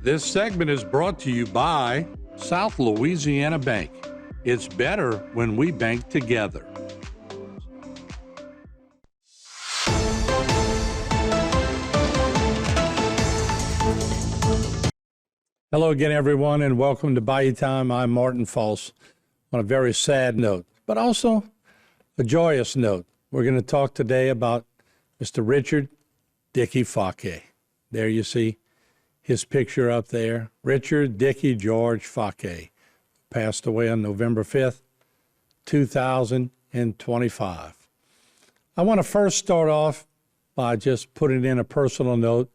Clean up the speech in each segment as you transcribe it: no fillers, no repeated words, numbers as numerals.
This segment is brought to you by South Louisiana Bank. It's better when we bank together. Hello again, everyone, and welcome to Bayou Time. I'm Martin Folse. On a very sad note, but also a joyous note, we're going to talk today about Mr. Richard Dickie Fakier. There you see his picture up there. Richard Dickie George Fakier passed away on November 5th, 2025. I want to first start off by just putting in a personal note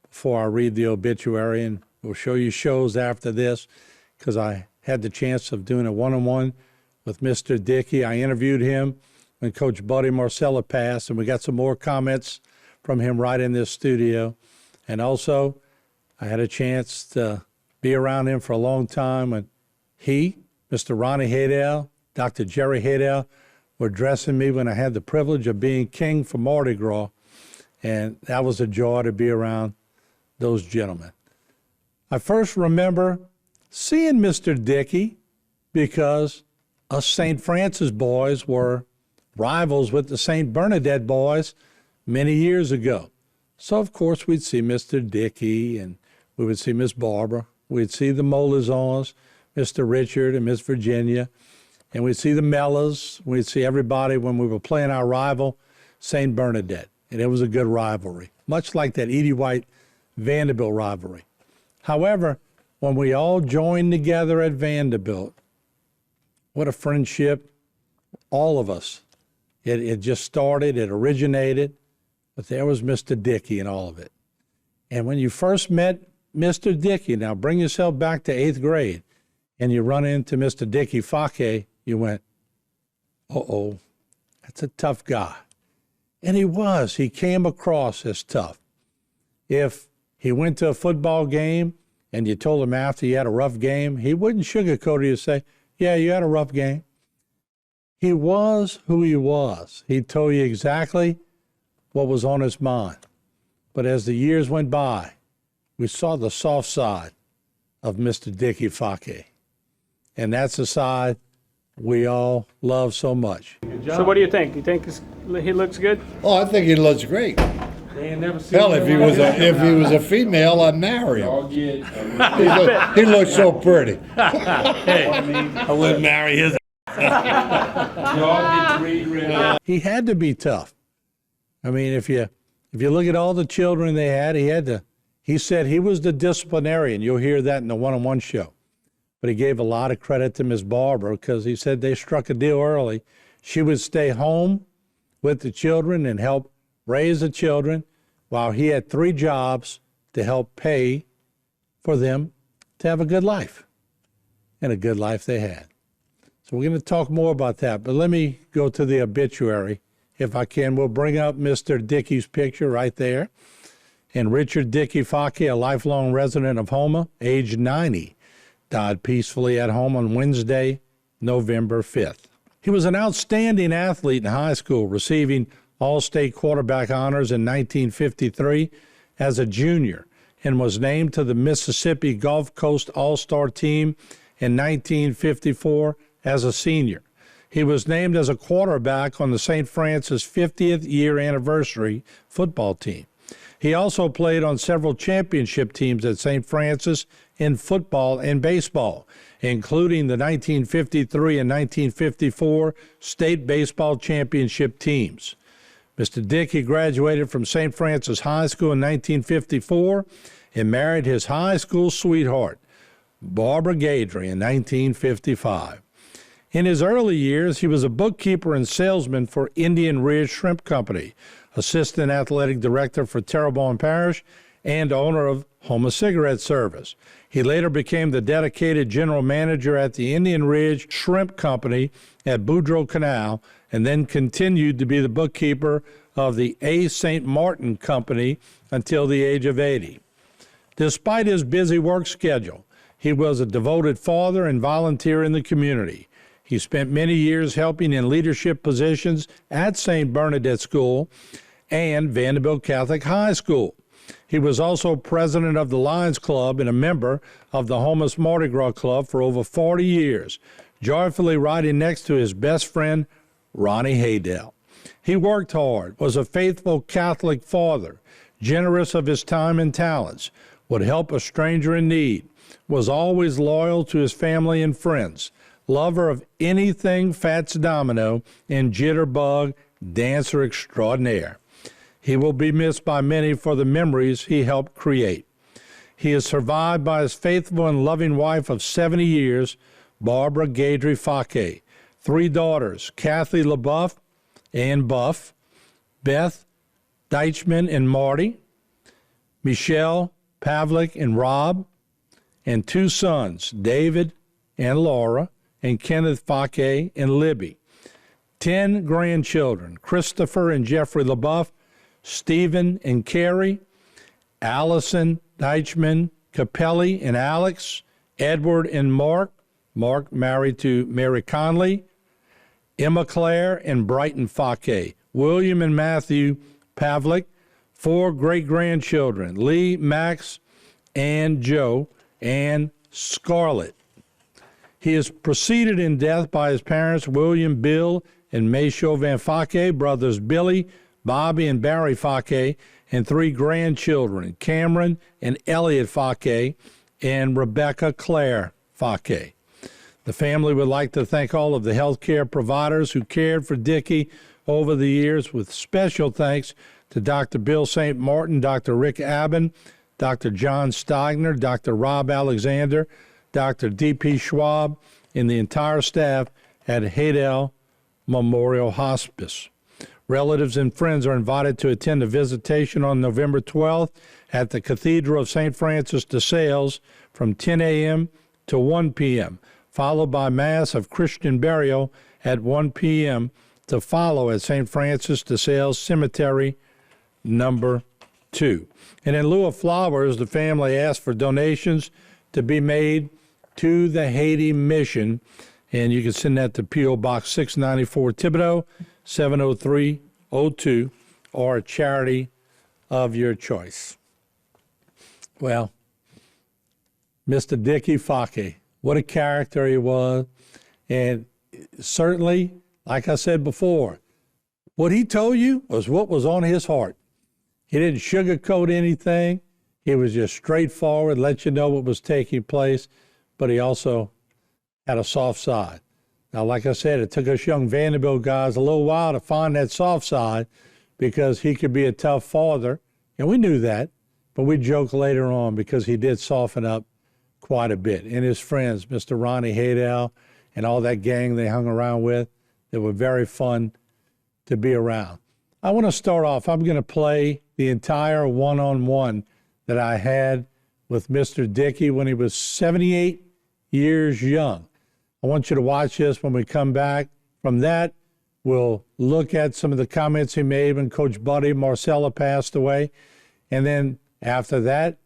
before I read the obituary, and we'll show you shows after this because I had the chance of doing a one-on-one with Mr. Dickie. I interviewed him when Coach Buddy Marcella passed, and we got some more comments from him right in this studio. And also, I had a chance to be around him for a long time when he, Mr. Ronnie Haydell, Dr. Jerry Haydell, were dressing me when I had the privilege of being king for Mardi Gras. And that was a joy to be around those gentlemen. I first remember seeing Mr. Dickie because us St. Francis boys were rivals with the St. Bernadette boys many years ago. So, of course, we'd see Mr. Dickie, and we would see Miss Barbara. We'd see the Molizons, Mr. Richard and Miss Virginia, and we'd see the Mellas. We'd see everybody when we were playing our rival, St. Bernadette, and it was a good rivalry, much like that Edie White-Vanderbilt rivalry. However, when we all joined together at Vanderbilt, what a friendship, all of us. It just started, it originated, but there was Mr. Dickie in all of it. And when you first met Mr. Dickie, now bring yourself back to 8th grade, and you run into Mr. Dickie Fakier, you went, uh-oh, that's a tough guy. And he was. He came across as tough. If he went to a football game and you told him after you had a rough game, he wouldn't sugarcoat it and say, yeah, you had a rough game. He was who he was. He told you exactly what was on his mind. But as the years went by, we saw the soft side of Mr. Dickie Fakier. And that's the side we all love so much. So what do you think? You think he looks good? Oh, I think he looks great. Hell, if he was a female, I'd marry him. He looks so pretty. Hey, I wouldn't marry his. He had to be tough. I mean, if you look at all the children they had, he said he was the disciplinarian. You'll hear that in the one-on-one show. But he gave a lot of credit to Miss Barbara because he said they struck a deal early. She would stay home with the children and help raise the children while he had 3 jobs to help pay for them to have a good life. And a good life they had. So we're going to talk more about that. But let me go to the obituary, if I can. We'll bring up Mr. Dickie's picture right there. And Richard Dickie Fakier, a lifelong resident of Houma, age 90, died peacefully at home on Wednesday, November 5th. He was an outstanding athlete in high school, receiving All-State quarterback honors in 1953 as a junior, and was named to the Mississippi Gulf Coast All-Star team in 1954 as a senior. He was named as a quarterback on the St. Francis 50th year anniversary football team. He also played on several championship teams at St. Francis in football and baseball, including the 1953 and 1954 state baseball championship teams. Mr. Dickie graduated from St. Francis High School in 1954 and married his high school sweetheart, Barbara Gadry, in 1955. In his early years, he was a bookkeeper and salesman for Indian Ridge Shrimp Company, assistant athletic director for Terrebonne Parish, and owner of Houma Cigarette Service. He later became the dedicated general manager at the Indian Ridge Shrimp Company at Boudreaux Canal, and then continued to be the bookkeeper of the A. St. Martin Company until the age of 80. Despite his busy work schedule, he was a devoted father and volunteer in the community. He spent many years helping in leadership positions at St. Bernadette School and Vanderbilt Catholic High School. He was also president of the Lions Club and a member of the Houma Mardi Gras Club for over 40 years, joyfully riding next to his best friend, Ronnie Haydell. He worked hard, was a faithful Catholic father, generous of his time and talents, would help a stranger in need, was always loyal to his family and friends, lover of anything Fats Domino, and jitterbug dancer extraordinaire. He will be missed by many for the memories he helped create. He is survived by his faithful and loving wife of 70 years, Barbara Gaidry Fakier, 3 daughters, Kathy LaBeouf and Buff, Beth Deichman and Marty, Michelle Pavlik and Rob, and 2 sons, David and Laura, and Kenneth Fakier and Libby. 10 grandchildren, Christopher and Jeffrey LaBeouf, Stephen and Carrie, Allison Deichman, Capelli and Alex, Edward and Mark married to Mary Conley, Emma Claire and Brighton Fakier, William and Matthew Pavlik, 4 great-grandchildren, Lee, Max, and Joe, and Scarlett. He is preceded in death by his parents, William, Bill, and May Chauvin Fakier, brothers Billy, Bobby, and Barry Fakier, and 3 grandchildren, Cameron and Elliot Fakier, and Rebecca Claire Fakier. The family would like to thank all of the healthcare providers who cared for Dickie over the years, with special thanks to Dr. Bill St. Martin, Dr. Rick Aben, Dr. John Steigner, Dr. Rob Alexander, Dr. D.P. Schwab, and the entire staff at Haydell Memorial Hospice. Relatives and friends are invited to attend a visitation on November 12th at the Cathedral of St. Francis de Sales from 10 a.m. to 1 p.m., followed by Mass of Christian burial at 1 p.m. to follow at St. Francis de Sales Cemetery number 2. And in lieu of flowers, the family asked for donations to be made to the Haiti Mission, and you can send that to P.O. Box 694, Thibodaux, 70302, or a charity of your choice. Well, Mr. Dickie Fakier, what a character he was, and certainly, like I said before, what he told you was what was on his heart. He didn't sugarcoat anything. He was just straightforward, let you know what was taking place, but he also had a soft side. Now, like I said, it took us young Vanderbilt guys a little while to find that soft side because he could be a tough father, and we knew that, but we joked later on because he did soften up quite a bit. And his friends, Mr. Ronnie Haydell and all that gang they hung around with, they were very fun to be around. I want to start off, I'm going to play the entire one-on-one that I had with Mr. Dickie when he was 78 years young. I want you to watch this when we come back. From that, we'll look at some of the comments he made when Coach Buddy Marcella passed away. And then after that,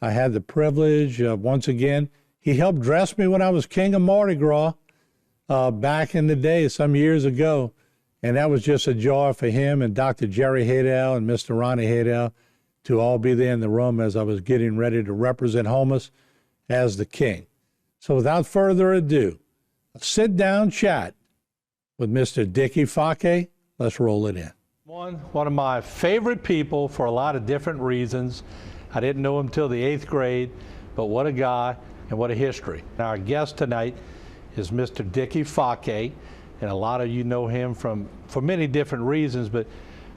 I had the privilege of, once again, he helped dress me when I was king of Mardi Gras back in the day, some years ago. And that was just a joy for him and Dr. Jerry Haydell and Mr. Ronnie Haydell to all be there in the room as I was getting ready to represent Houma as the king. So without further ado, a sit-down chat with Mr. Dickie Fakier. Let's roll it in. One of my favorite people for a lot of different reasons. I didn't know him till the 8th grade, but what a guy and what a history. Our guest tonight is Mr. Dickie Fakier, and a lot of you know him for many different reasons, but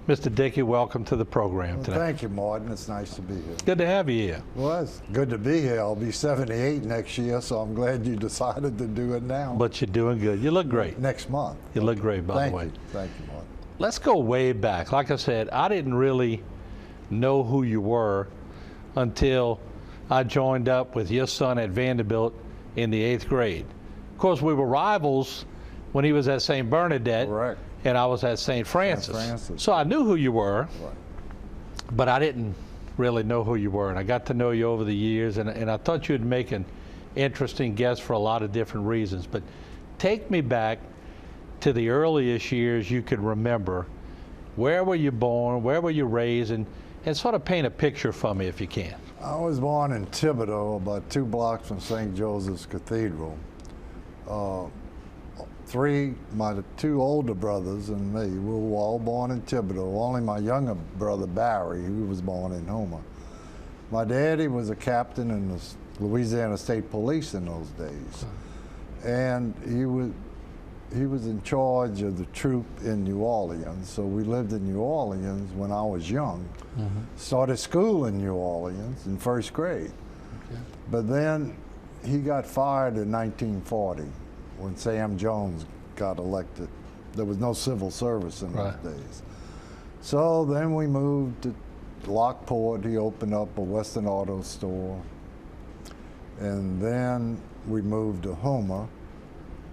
Mr. Dickie, welcome to the program tonight. Thank you, Martin. It's nice to be here. Good to have you here. Well, it's good to be here. I'll be 78 next year, so I'm glad you decided to do it now. But you're doing good. You look great. Next month. You look great, by the way. Thank you, Martin. Let's go way back. Like I said, I didn't really know who you were until I joined up with your son at Vanderbilt in the 8th grade. Of course, we were rivals when he was at St. Bernadette. Correct. And I was at St. Francis. So I knew who you were, right, but I didn't really know who you were. And I got to know you over the years, and I thought you'd make an interesting guest for a lot of different reasons. But take me back to the earliest years you could remember. Where were you born? Where were you raised? And And sort of paint a picture for me if you can. I was born in Thibodeau, about 2 blocks from St. Joseph's Cathedral. My 2 older brothers and me, we were all born in Thibodeau. Only my younger brother, Barry, he was born in Houma. My daddy was a captain in the Louisiana State Police in those days. And he was in charge of the troop in New Orleans. So we lived in New Orleans when I was young. Started school in New Orleans in 1st grade. But then he got fired in 1940 when Sam Jones got elected. There was no civil service in those days. So then we moved to Lockport. He opened up a Western Auto store. And then we moved to Houma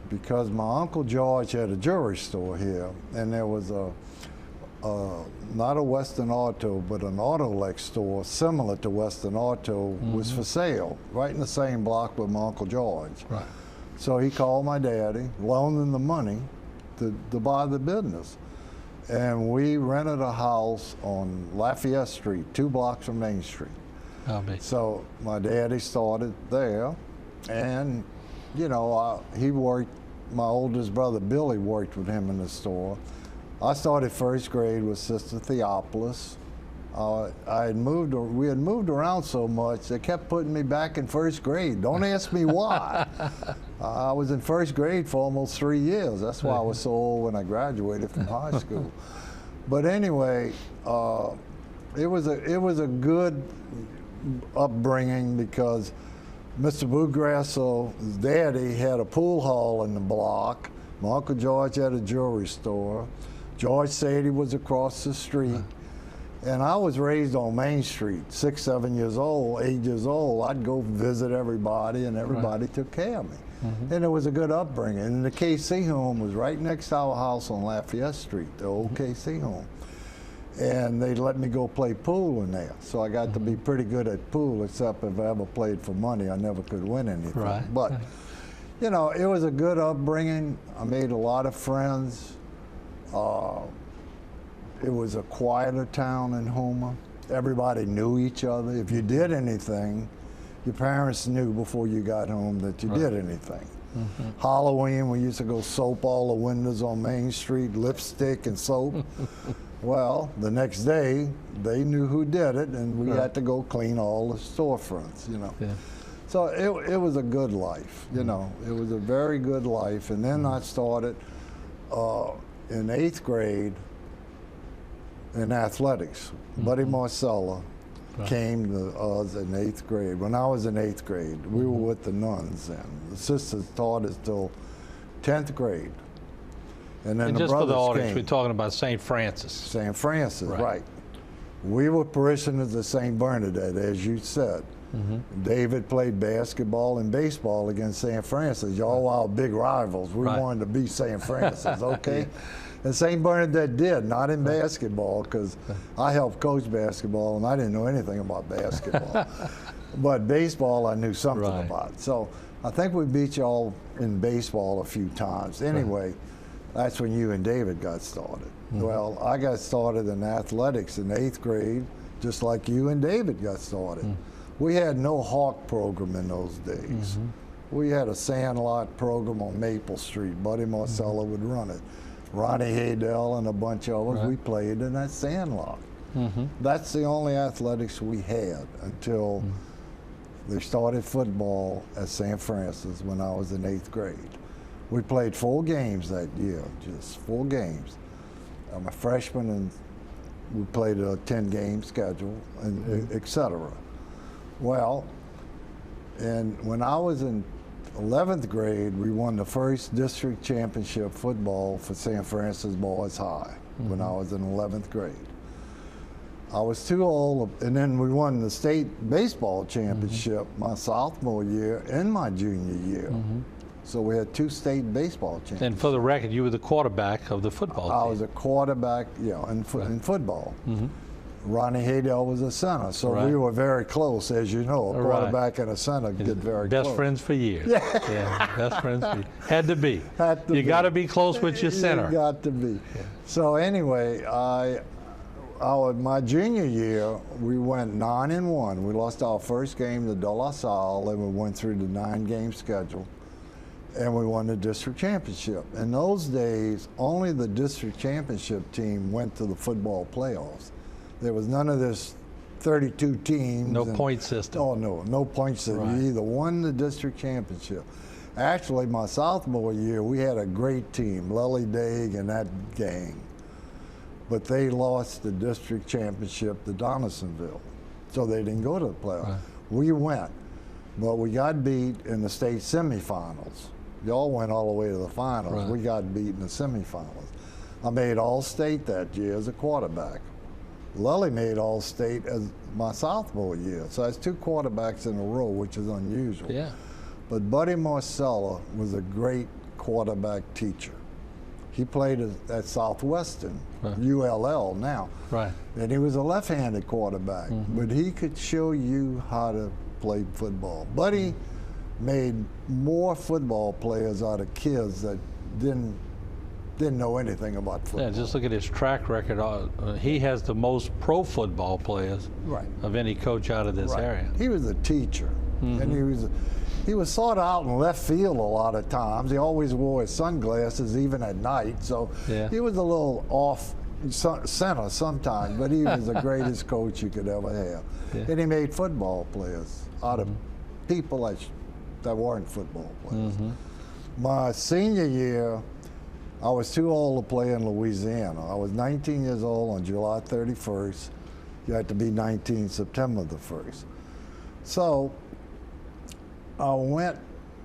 because my Uncle George had a jewelry store here, and there was not a Western Auto, but an Autolex store similar to Western Auto was for sale, right in the same block with my Uncle George. So he called my daddy, loaned him the money to buy the business. And we rented a house on Lafayette Street, 2 blocks from Main Street. So my daddy started there, and you know, he worked, my oldest brother Billy worked with him in the store. I started 1st grade with Sister Theopolis. We had moved around so much, they kept putting me back in 1st grade. Don't ask me why. I was in 1st grade for almost 3 years. That's why I was so old when I graduated from high school. But anyway, it was a good upbringing because Mr. Bugrasso's daddy had a pool hall in the block. My Uncle George had a jewelry store. George Sadie was across the street. And I was raised on Main Street, 6, 7 years old, 8 years old. I'd go visit everybody, and everybody took care of me. And it was a good upbringing. And the KC home was right next to our house on Lafayette Street, the old KC home. And they let me go play pool in there. So I got to be pretty good at pool, except if I ever played for money, I never could win anything. But, you know, it was a good upbringing. I made a lot of friends. It was a quieter town in Houma. Everybody knew each other. If you did anything, your parents knew before you got home that you did anything. Halloween, we used to go soap all the windows on Main Street, lipstick and soap. Well, the next day, they knew who did it, and we had to go clean all the storefronts, you know. So it was a good life, you know. It was a very good life. And then I started in 8th grade in athletics. Buddy Marcella came to us in 8th grade. When I was in 8th grade, we were with the nuns then. The sisters taught us till 10th grade. And then And the just for brothers the audience, came. we're talking about St. Francis. St. Francis, right. We were parishioners of St. Bernadette, as you said. David played basketball and baseball against St. Francis. Y'all were our big rivals. We wanted to beat St. Francis, okay? And St. Bernadette did, not in basketball, because I helped coach basketball, and I didn't know anything about basketball. But baseball, I knew something about. So I think we beat y'all in baseball a few times. Anyway, that's when you and David got started. Well, I got started in athletics in 8th grade, just like you and David got started. We had no Hawk program in those days. We had a sandlot program on Maple Street. Buddy Marcella would run it. Ronnie Haydell and a bunch of us, we played in that sandlot. That's the only athletics we had until they started football at St. Francis when I was in 8th grade. We played 4 games that year, just 4 games. I'm a freshman, and we played a 10-game schedule, and et cetera. Well, and when I was in 11th grade, we won the first district championship football for St. Francis Boys High when I was in 11th grade. I was too old, and then we won the state baseball championship my sophomore year and my junior year. So we had 2 state baseball championships. And for the record, you were the quarterback of the football team. I was a quarterback, in football. Ronnie Haydell was a center, so we were very close, as you know. A quarterback and a center get very close. Best friends for years. Best friends for years. Had to be. You got to be close with your center. You got to be. So anyway, my junior year, we went 9-1. We lost our first game to De La Salle, and we went through the 9-game schedule, and we won the district championship. In those days, only the district championship team went to the football playoffs. There was none of this 32 teams. No point system. Oh, no point system. Right. You either won the district championship. Actually, my sophomore year, we had a great team, Lily Daig and that gang. But they lost the district championship to Donaldsonville, so they didn't go to the playoffs. Right. We went, but we got beat in the state semifinals. Y'all went all the way to the finals. Right. We got beat in the semifinals. I made All-State that year as a quarterback. Lily made All-State as my sophomore year, so that's 2 quarterbacks in a row, which is unusual. Yeah. But Buddy Marcella was a great quarterback teacher. He played at Southwestern, Right. ULL now. Right. And he was a left-handed quarterback, but he could show you how to play football. Buddy made more football players out of kids that didn't know anything about football. Yeah, just look at his track record. He has the most pro football players Right. of any coach out of this Right. area. He was a teacher, and he was sort of out in left field a lot of times. He always wore his sunglasses even at night, so Yeah. he was a little off center sometimes, but he was the greatest coach you could ever have. Yeah. And he made football players out of people that weren't football players. My senior year, I was too old to play in Louisiana. I was 19 years old on July 31st. You had to be 19 September the 1st. So I went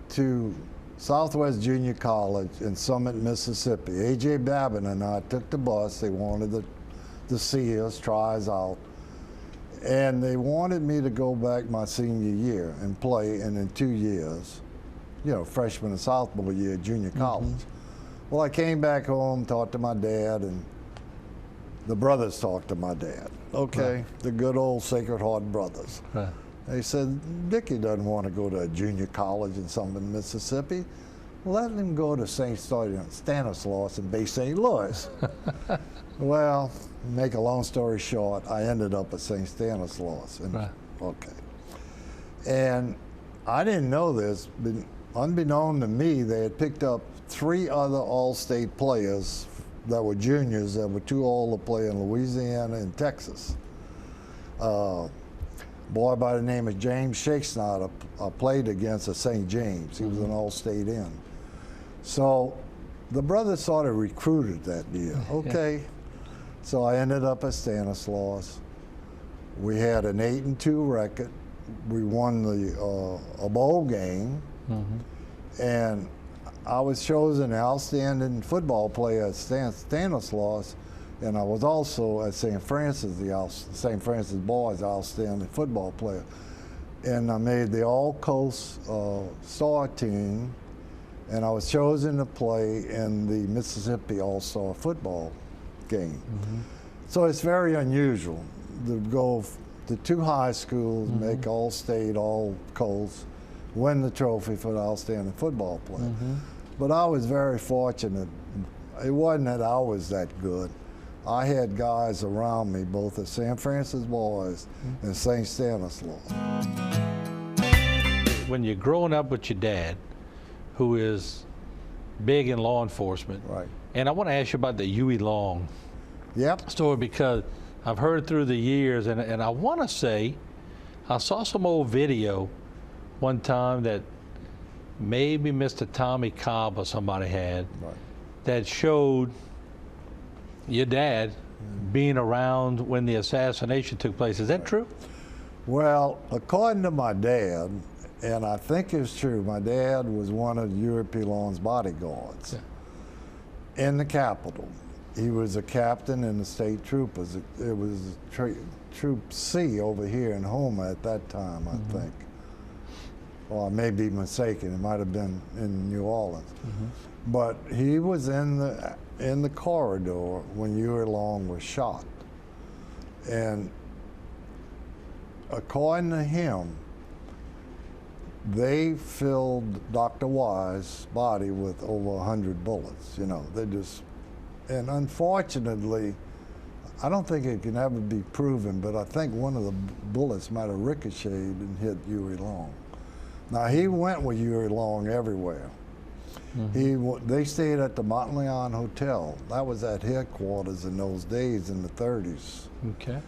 to Southwest Junior College in Summit, Mississippi. A.J. Babin and I took the bus. They wanted to see us, try us out. And they wanted me to go back my senior year and play, and in 2 years, freshman and sophomore year, junior college. Well, I came back home, talked to my dad, and the brothers talked to my dad. Okay, Right. The good old Sacred Heart brothers. Right. They said, Dickie doesn't want to go to a junior college in Summit, Mississippi. Let him go to St. Stanislaus in Bay St. Louis. Well, make a long story short, I ended up at St. Stanislaus. Right. Okay. And I didn't know this, but unbeknown to me, they had picked up 3 other All-State players that were juniors that were too old to play in Louisiana and Texas. Boy by the name of James Shakespeare, I played against at St. James. He was an All-State end. So the brothers sort of recruited that year. Okay. So I ended up at Stanislaus. We had an 8-2 record. We won a bowl game. And I was chosen the outstanding football player at Stanislaus, and I was also at St. Francis, St. Francis Boys outstanding football player. And I made the All-Coast Star team, and I was chosen to play in the Mississippi All-Star football game. So it's very unusual to go to 2 high schools, make All-State, All-Coast, win the trophy for the outstanding football player. But I was very fortunate. It wasn't that I was that good. I had guys around me, both at St. Francis Boys and St. Stanislaus. When you're growing up with your dad, who is big in law enforcement, Right. and I want to ask you about the Huey Long Yep. story, because I've heard through the years, and I want to say I saw some old video one time that maybe Mr. Tommy Cobb or somebody had Right. that showed your dad being around when the assassination took place. Is that true? Well, according to my dad, and I think it's true, my dad was one of Huey P. Long's bodyguards in the Capitol. He was a captain in the state troopers. It was Troop C over here in Houma at that time, I think. Well, I may be mistaken. It might have been in New Orleans. But he was in the corridor when Huey Long was shot. And according to him, they filled Dr. Wise's body with over 100 bullets. They just, and unfortunately, I don't think it can ever be proven, but I think one of the bullets might have ricocheted and hit Huey Long. Now, he went with Huey Long everywhere. They stayed at the Montleon Hotel. That was at headquarters in those days in the 30s. Okay.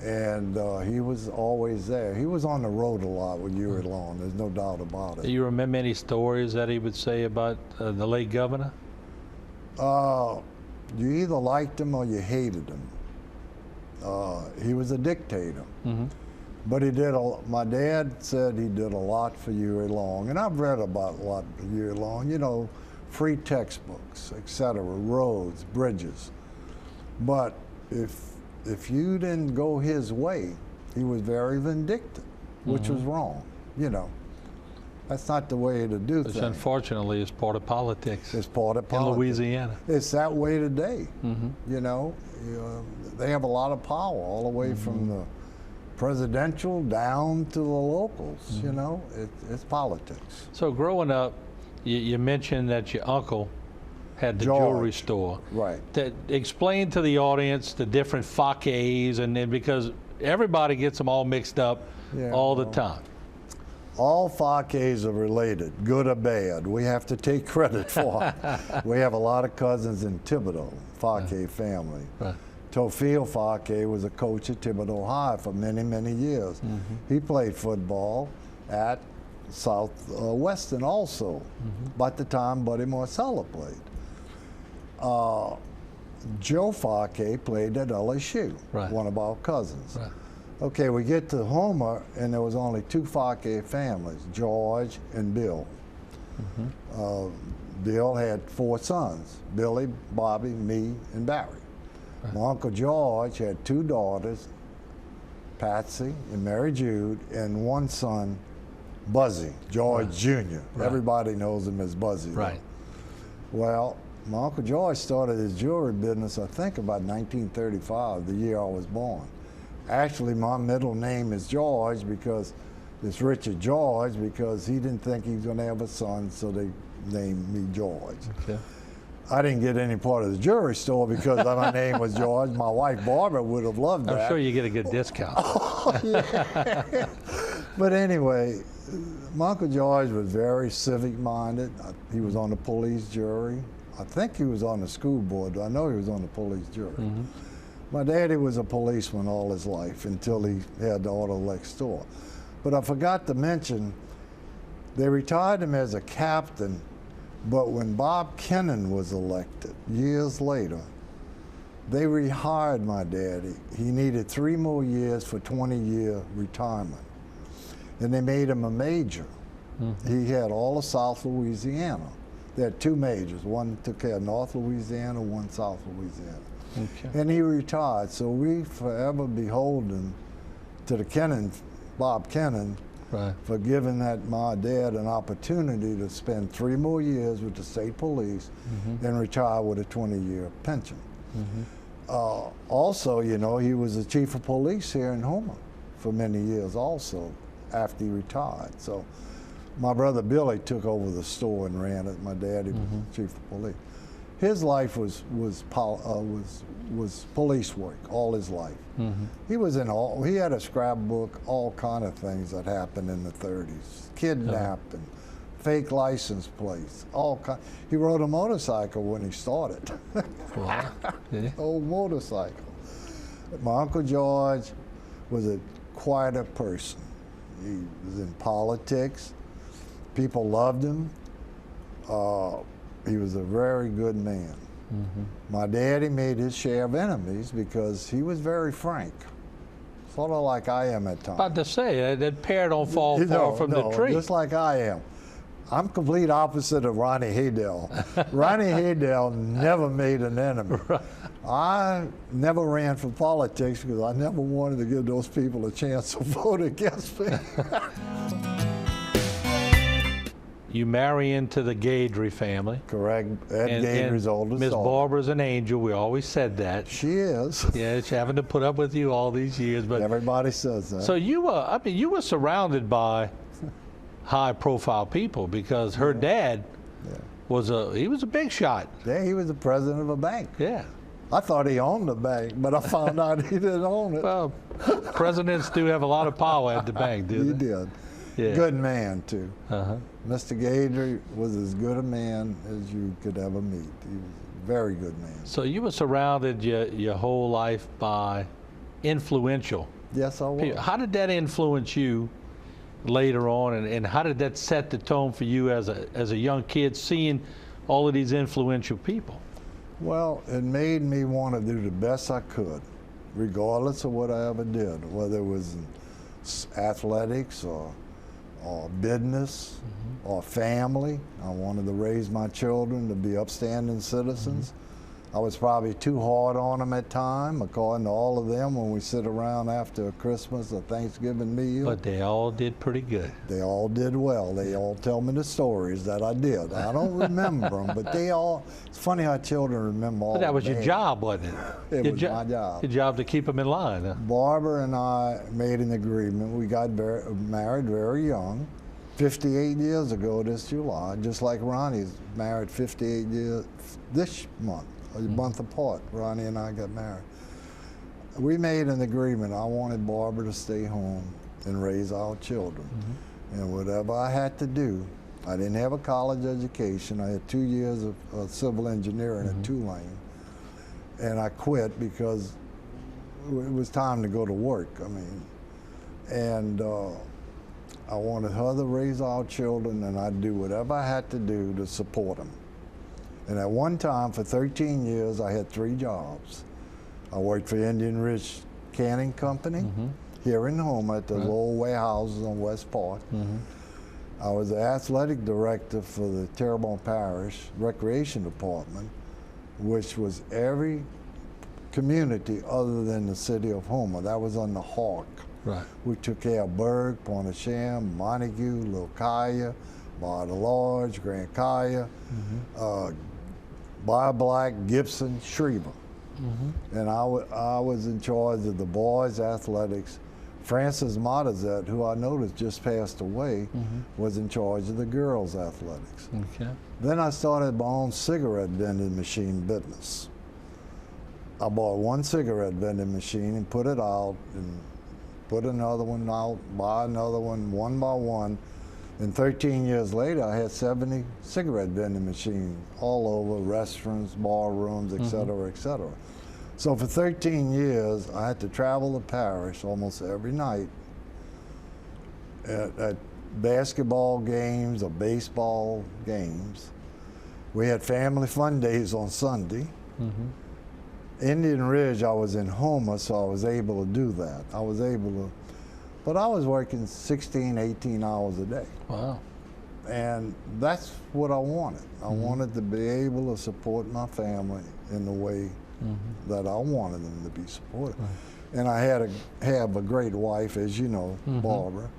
And he was always there. He was on the road a lot with Huey Long. There's no doubt about it. Do you remember any stories that he would say about the late governor? You either liked him or you hated him. He was a dictator. But he did my dad said he did a lot for Huey Long, and I've read about a lot for Huey Long, you know, free textbooks, etc., roads, bridges. But if you didn't go his way, he was very vindictive, which was wrong, you know. That's not the way to do Which things. unfortunately is part of politics. It's part of in politics. Louisiana. It's that way today, you know. They have a lot of power all the way from the presidential down to the locals, you know. It's politics. So growing up, you mentioned that your uncle had the George. jewelry store. Right. Explain to the audience the different Fakiers, and then because everybody gets them all mixed up all the time. All Fakiers are related, good or bad. We have to take credit for it. We have a lot of cousins in Thibodeau, Fakier family. Right. Tofil Fakier was a coach at Thibodeau High for many, many years. He played football at Southwestern also, by the time Buddy Marcella played. Joe Fakier played at LSU, one of our cousins. Right. Okay, we get to Houma, and there was only two Fakier families, George and Bill. Bill had 4 sons, Billy, Bobby, me, and Barry. My Uncle George had 2 daughters, Patsy and Mary Jude, and 1 son, Buzzy, George Jr. Everybody knows him as Buzzy. Right. Well, my Uncle George started his jewelry business, I think about 1935, the year I was born. Actually, my middle name is George because it's Richard George, because he didn't think he was going to have a son, so they named me George. Okay. I didn't get any part of the jewelry store because my name was George. My wife Barbara would have loved that. I'm sure you get a good discount. But anyway, my Uncle George was very civic-minded. He was on the police jury. I think he was on the school board. I know he was on the police jury. My daddy was a policeman all his life until he had the auto Lex store. But I forgot to mention, they retired him as a captain, but when Bob Kennan was elected years later, they rehired my daddy. He needed 3 more years for 20-year retirement. And they made him a major. He had all of South Louisiana. They had 2 majors. One took care of North Louisiana, one South Louisiana. Okay. And he retired, so we forever beholden to the Kennan, Bob Kennan, for giving my dad an opportunity to spend 3 more years with the state police and retire with a 20-year pension. Also, you know, he was the chief of police here in Houma for many years also after he retired. So my brother Billy took over the store and ran it. My daddy was chief of police. His life was police work all his life. He was in he had a scrapbook, all kind of things that happened in the 30s, kidnapped and fake license plates, all kind. He rode a motorcycle when he started. Wow. Yeah. Old motorcycle. My Uncle George was a quieter person. He was in politics. People loved him. He was a very good man. My daddy made his share of enemies because he was very frank, sort of like I am at times. About to say, that pear don't fall far from the tree. Just like I am. I'm complete opposite of Ronnie Haydell. Ronnie Haydell never made an enemy. I never ran for politics because I never wanted to give those people a chance to vote against me. You marry into the Gadry family. Correct. Ed Gadry's oldest Miss daughter. Barbara's an angel. We always said that. She is. Yeah, she's having to put up with you all these years. But everybody says that. So you were, I mean, you were surrounded by high-profile people because her dad was he was a big shot. Yeah, he was the president of a bank. Yeah. I thought he owned the bank, but I found out he didn't own it. Well, presidents do have a lot of power at the bank, do He they? did. Yeah. Good man, too. Uh-huh. Mr. Gage was as good a man as you could ever meet. He was a very good man. So you were surrounded your whole life by influential Yes, I was. people. How did that influence you later on, and how did that set the tone for you as a young kid, seeing all of these influential people? Well, it made me want to do the best I could, regardless of what I ever did, whether it was in athletics or business or family. I wanted to raise my children to be upstanding citizens. I was probably too hard on them at times, according to all of them, when we sit around after a Christmas or Thanksgiving meal. But they all did pretty good. They all did well. They all tell me the stories that I did. I don't remember them, but they all, it's funny how children remember all But that the was your bad. job, wasn't it? It Your was my job. Your job to keep them in line. Huh? Barbara and I made an agreement. We got married very young, 58 years ago this July, just like Ronnie's married 58 years this month, a month apart. Ronnie and I got married. We made an agreement. I wanted Barbara to stay home and raise our children. And whatever I had to do, I didn't have a college education. I had 2 years of civil engineering at Tulane. And I quit because it was time to go to work. I mean, and I wanted her to raise our children, and I'd do whatever I had to do to support them. And at one time, for 13 years, I had 3 jobs. I worked for Indian Ridge Canning Company here in Houma at the old warehouses on West Park. I was the athletic director for the Terrebonne Parish Recreation Department, which was every community other than the city of Houma. That was under Hawk. Right. We took care of Berg, Pointe-au-Cham, Montague, Little Kaya, Bar the Lodge, Grand Kaya, Bar Black, Gibson, Shreva. And I was in charge of the boys' athletics. Francis Modizet, who I noticed just passed away, was in charge of the girls' athletics. Okay. Then I started my own cigarette vending machine business. I bought one cigarette vending machine and put it out, and put another one out, buy another one by one. And 13 years later, I had 70 cigarette vending machines all over, restaurants, bar rooms, et cetera, et cetera. So for 13 years, I had to travel the parish almost every night at basketball games or baseball games. We had family fun days on Sunday. Indian Ridge, I was in Houma, so I was able to do that. I was able to, but I was working 16, 18 hours a day. Wow. And that's what I wanted. I wanted to be able to support my family in the way that I wanted them to be supported. And I have a great wife, as you know, Barbara.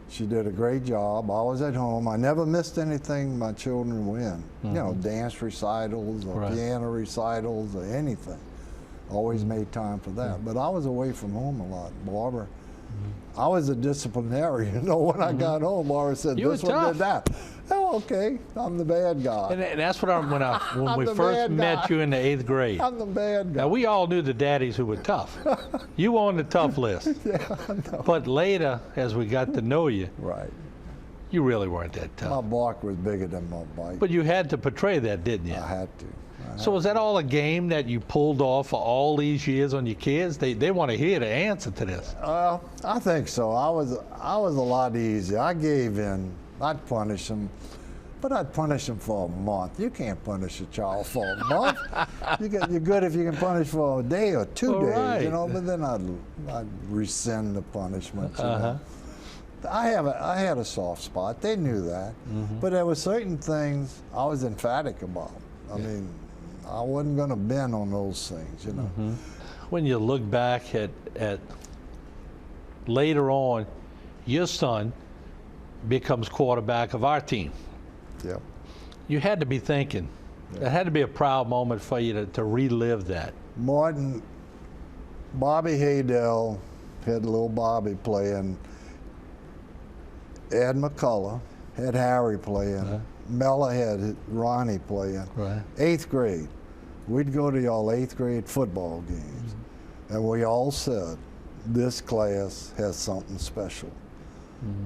She did a great job. I was at home. I never missed anything my children were in. You know, dance recitals or piano recitals or anything. Always made time for that. But I was away from home a lot. Barbara, I was a disciplinarian. You know, when I got home, Barbara said, You were this one tough. did that. Oh, okay, I'm the bad guy. And that's what when we the first bad met guy. you in the 8th grade. I'm the bad guy. Now, we all knew the daddies who were tough. You were on the tough list. Yeah, I know. But later, as we got to know you, Right. you really weren't that My tough. bark was bigger than my bite. But you had to portray that, didn't you? I had to. So was that all a game that you pulled off for all these years on your kids? They want to hear the answer to this. I think so. I was a lot easier. I gave in. I'd punish them, but I'd punish them for a month. You can't punish a child for a month. You're good if you can punish for a day or 2 days, right. you know. But then I'd rescind the punishment. You know? I had a soft spot. They knew that, but there were certain things I was emphatic about. I mean, I wasn't going to bend on those things, you know. When you look back at later on, your son becomes quarterback of our team. Yep. You had to be thinking, that had to be a proud moment for you to relive that. Martin, Bobby Haydell had little Bobby playing. Ed McCullough had Harry playing. Mella had Ronnie playing. Right. 8th grade. we'd go to y'all 8th grade football games, and we all said, this class has something special,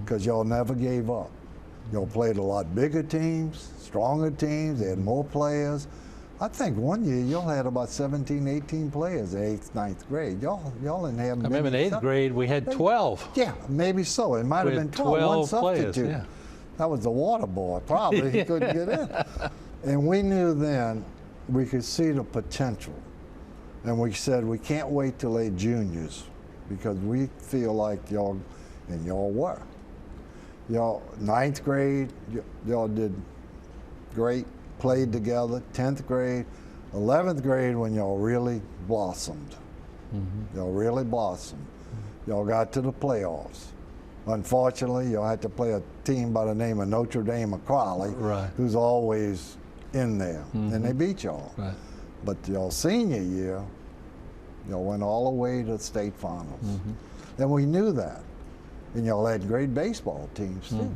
because y'all never gave up. Y'all played a lot bigger teams, stronger teams, they had more players. I think one year y'all had about 17, 18 players in 8th, 9th grade. Y'all didn't have many. I remember in 8th grade we had 12. Yeah, maybe so. It might We have had been 12, one 12 players, substitute. yeah. That was the water boy, probably. He couldn't get in. And we knew then we could see the potential. And we said, we can't wait till they're juniors, because we feel like y'all, and y'all were. Y'all, 9th grade, y'all did great, played together. 10th grade, 11th grade, when y'all really blossomed. Y'all really blossomed. Y'all got to the playoffs. Unfortunately, y'all had to play a team by the name of Notre Dame of Crowley, Right. who's always in there, and they beat y'all. Right. But y'all senior year, y'all went all the way to the state finals. And we knew that. And y'all had great baseball teams too.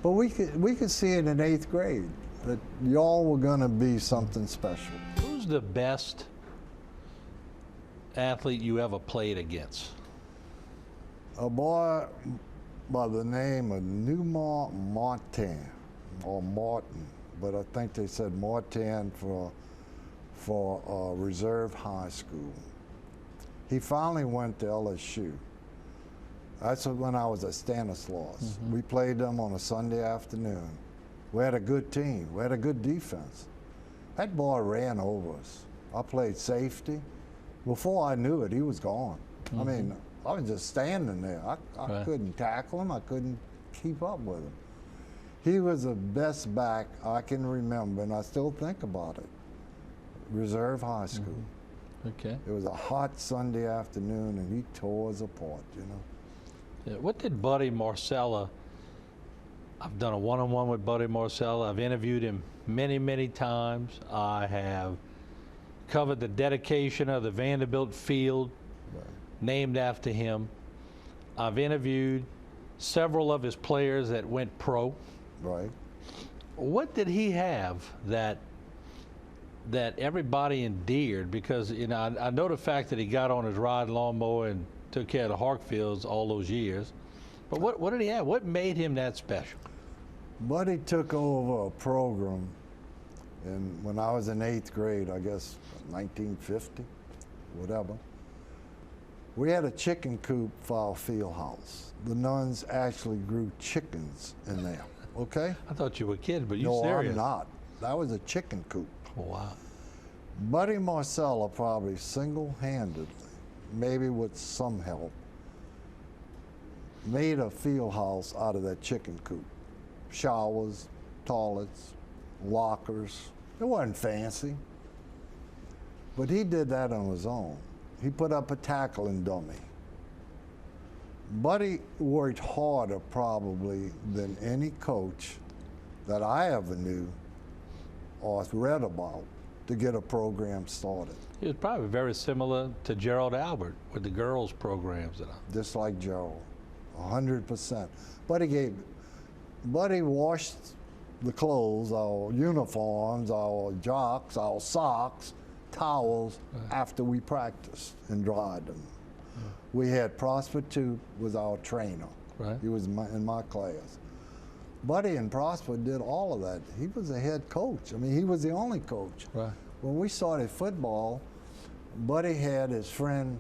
But we could see it in 8th grade, that y'all were gonna be something special. Who's the best athlete you ever played against? A boy by the name of Newmont Martin, or Martin, but I think they said Martin for Reserve High School. He finally went to LSU. That's when I was at Stanislaus. We played them on a Sunday afternoon. We had a good team. We had a good defense. That boy ran over us. I played safety. Before I knew it, he was gone. I mean, I was just standing there. I Right. couldn't tackle him. I couldn't keep up with him. He was the best back I can remember, and I still think about it. Reserve High School. Okay. It was a hot Sunday afternoon, and he tore us apart, you know. Yeah, what did Buddy Marcella, I've done a one-on-one with Buddy Marcella. I've interviewed him many, many times. I have covered the dedication of the Vanderbilt field named after him. I've interviewed several of his players that went pro. Right. What did he have that everybody endeared? Because, you know, I know the fact that he got on his ride lawnmower and took care of the Harkfields all those years. But what did he have? What made him that special? Buddy took over a program, and when I was in 8th grade, I guess 1950, whatever, we had a chicken coop for our field house. The nuns actually grew chickens in there, okay? I thought you were kidding, but you No, serious? I'm not. That was a chicken coop. Oh, wow. Buddy Marcella probably single-handedly, maybe with some help, made a field house out of that chicken coop. Showers, toilets, lockers. It wasn't fancy. But he did that on his own. He put up a tackling dummy. Buddy worked harder probably than any coach that I ever knew or read about to get a program started. He was probably very similar to Gerald Albert with the girls' programs. Just like Gerald, 100%. Buddy washed the clothes, our uniforms, our jocks, our socks, towels after we practiced and dried them. We had Prosper Toop was our trainer. Right. He was in my class. Buddy and Prosper did all of that. He was the head coach. I mean, he was the only coach. Right. When we started football, Buddy had his friend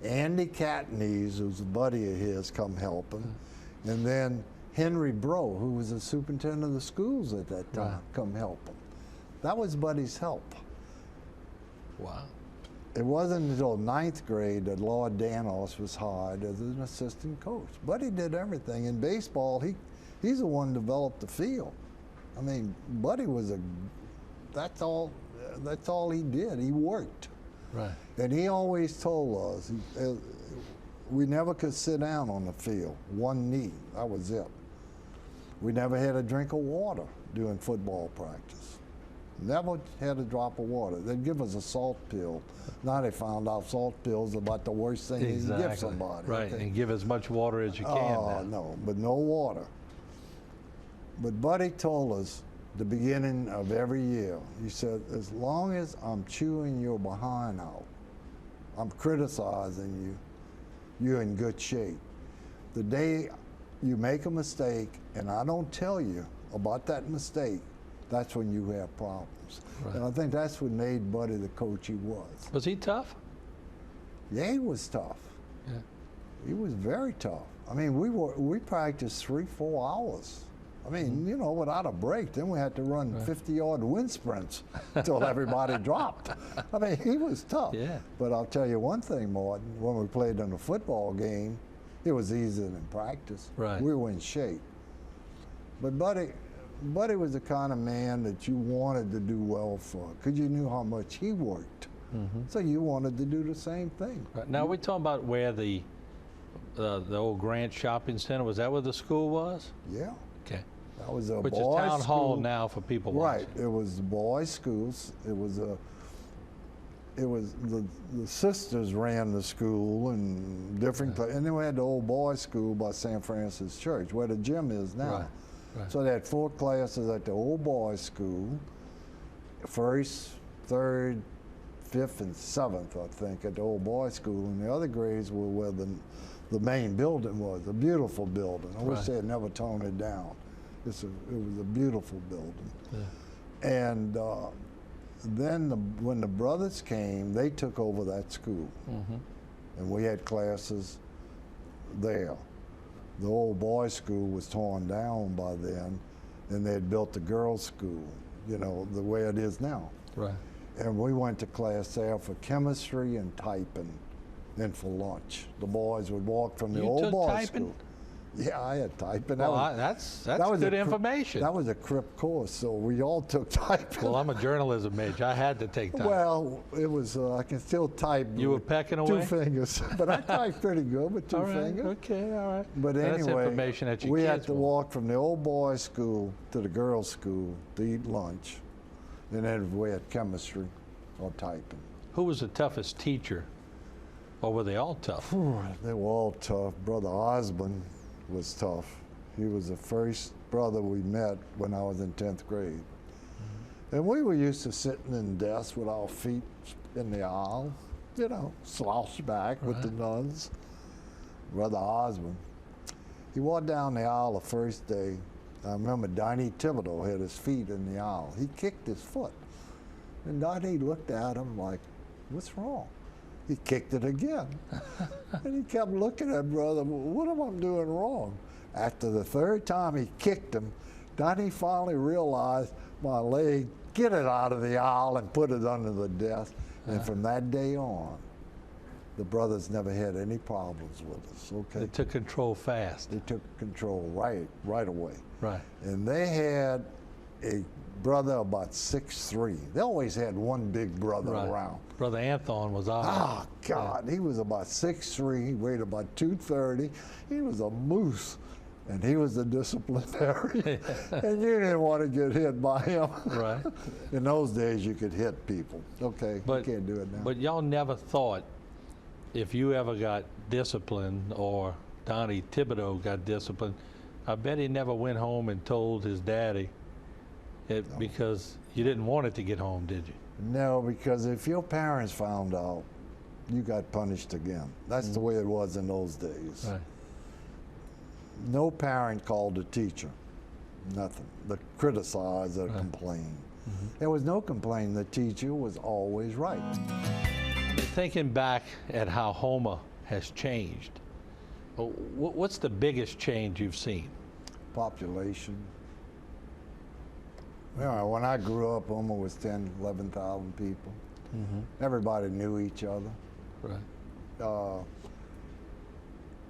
Andy Catneys, who's a buddy of his, come help him. And then Henry Bro, who was the superintendent of the schools at that time, come help him. That was Buddy's help. Wow. It wasn't until 9th grade that Lord Danos was hired as an assistant coach. Buddy did everything. In baseball, he's the one who developed the field. I mean, Buddy was that's all he did. He worked. Right. And he always told us, we never could sit down on the field. One knee, that was it. We never had a drink of water during football practice. Never had a drop of water. They'd give us a salt pill. Now they found out salt pills are about the worst thing you can give somebody. Right, and give as much water as you can. Oh, no, but no water. But Buddy told us, the beginning of every year. He said, as long as I'm chewing your behind out, I'm criticizing you, you're in good shape. The day you make a mistake and I don't tell you about that mistake, that's when you have problems. Right. And I think that's what made Buddy the coach he was. Was he tough? Yeah, he was tough. Yeah. He was very tough. I mean, we practiced 3-4 hours. I mean, you know, without a break. Then we had to run 50-yard wind sprints until everybody dropped. I mean, he was tough. Yeah. But I'll tell you one thing, Martin. When we played in a football game, it was easier than practice. Right. We were in shape. But Buddy was the kind of man that you wanted to do well for, because you knew how much he worked. So you wanted to do the same thing. Right. Now we're talking about where the old Grant Shopping Center, was that where the school was? Yeah. Okay. That was a Which is boys' town hall school. now for people Right. watching. It was the boys' schools. It was the sisters ran the school and different places. And then we had the old boys' school by St. Francis Church, where the gym is now. Right. Right. So they had 4 classes at the old boys' school, 1st, 3rd, 5th, and 7th, I think, at the old boys' school. And the other grades were where the main building was, a beautiful building. I wish they had never torn it down. It was a beautiful building. Yeah. And then when the brothers came, they took over that school. And we had classes there. The old boys' school was torn down by then, and they had built the girls' school, you know, the way it is now. Right. And we went to class there for chemistry and typing, then for lunch. The boys would walk from the You old took boys' typing? school. Yeah, I had typing. Well, that's was good a information. That was a crip course, so we all took typing. Well, I'm a journalism major. I had to take time. Well, it was, I can still type. You were with pecking 2 away? fingers. But I typed pretty good with 2 all right. fingers. Okay. All right. But That's anyway, information that your we kids had to want. walk from the old boys' school to the girls' school to eat lunch. And then we had chemistry or typing. Who was the toughest teacher? Or were they all tough? They were all tough. Brother Osborne was tough. He was the first brother we met when I was in 10th grade. And we were used to sitting in desks with our feet in the aisle, you know, slouched back with the nuns. Brother Osborne, he walked down the aisle the first day. I remember Donnie Thibodeau had his feet in the aisle. He kicked his foot. And Donnie looked at him like, what's wrong? He kicked it again. And he kept looking at brother, what am I doing wrong? After the 3rd time he kicked him, Donnie finally realized my leg, get it out of the aisle and put it under the desk. And from that day on, the brothers never had any problems with us, okay? They took control fast. They took control right away. Right. And they had a brother about 6'3". They always had one big brother Right. around. Brother Anthon was ours. Oh, God, he was about 6'3", he weighed about 230. He was a moose, and he was the disciplinarian. And you didn't want to get hit by him. Right. In those days, you could hit people. Okay, But, you can't do it now. But y'all never thought if you ever got disciplined or Donnie Thibodeau got disciplined, I bet he never went home and told his daddy because you didn't want it to get home, did you? No, because if your parents found out, you got punished again. That's the way it was in those days. Right. No parent called the teacher, nothing. To criticize or complain. There was no complaining. The teacher was always right. Thinking back at how Houma has changed, what's the biggest change you've seen? Population. You know, when I grew up, Houma was 10, 11,000 people. Everybody knew each other. Right.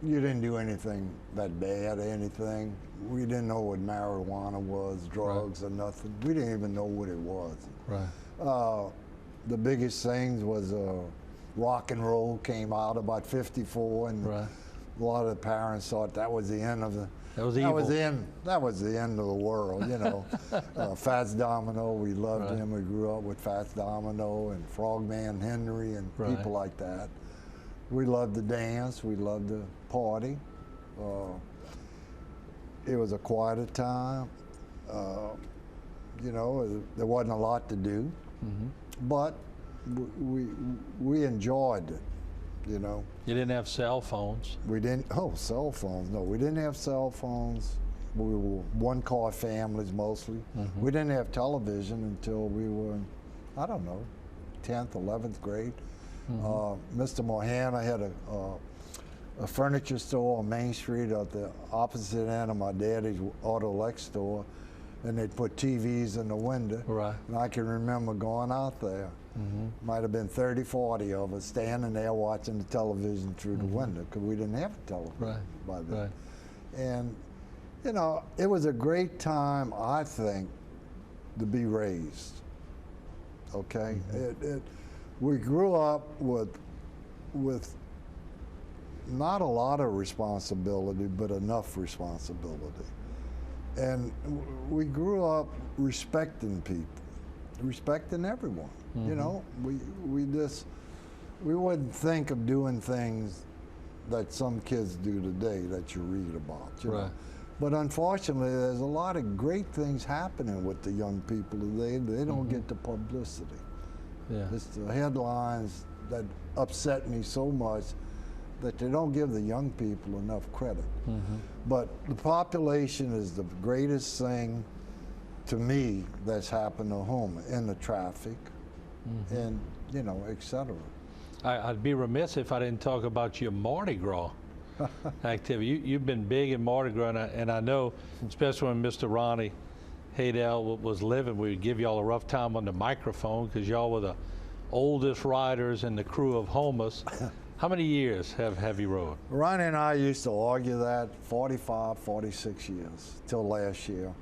You didn't do anything that bad or anything. We didn't know what marijuana was, drugs or nothing. We didn't even know what it was. Right. The biggest things was rock and roll came out about 54, and Right. a lot of the parents thought that was the end of the. That was evil. That was the end of the world, you know. Fats Domino, we loved Right. him. We grew up with Fats Domino and Frogman Henry and Right. people like that. We loved to dance. We loved to party. It was a quieter time. You know, there wasn't a lot to do, but we enjoyed it. You know. You didn't have cell phones. We didn't. Oh, cell phones? No, we didn't have cell phones. We were one-car families mostly. We didn't have television until we were, I don't know, 10th, 11th grade. Mr. Mohana had a furniture store on Main Street at the opposite end of my daddy's Auto Lex store, and they'd put TVs in the window. Right. And I can remember going out there. Might have been 30, 40 of us standing there watching the television through the window, because we didn't have a television by then. Right. And, you know, it was a great time, I think, to be raised. Okay? We grew up with not a lot of responsibility, but enough responsibility. And we grew up respecting people, respecting everyone. You know, we wouldn't think of doing things that some kids do today that you read about. You know? But unfortunately, there's a lot of great things happening with the young people today. They don't get the publicity. It's the headlines that upset me so much, that they don't give the young people enough credit. But the population is the greatest thing to me that's happened to Houma, in the traffic, and, you know, et cetera. I'd be remiss if I didn't talk about your Mardi Gras activity. You've been big in Mardi Gras, and I know, especially when Mr. Ronnie Haydell was living, we would give y'all a rough time on the microphone, because y'all were the oldest riders in the crew of Houmas. How many years have you rode? Ronnie and I used to argue that 45, 46 years, till last year.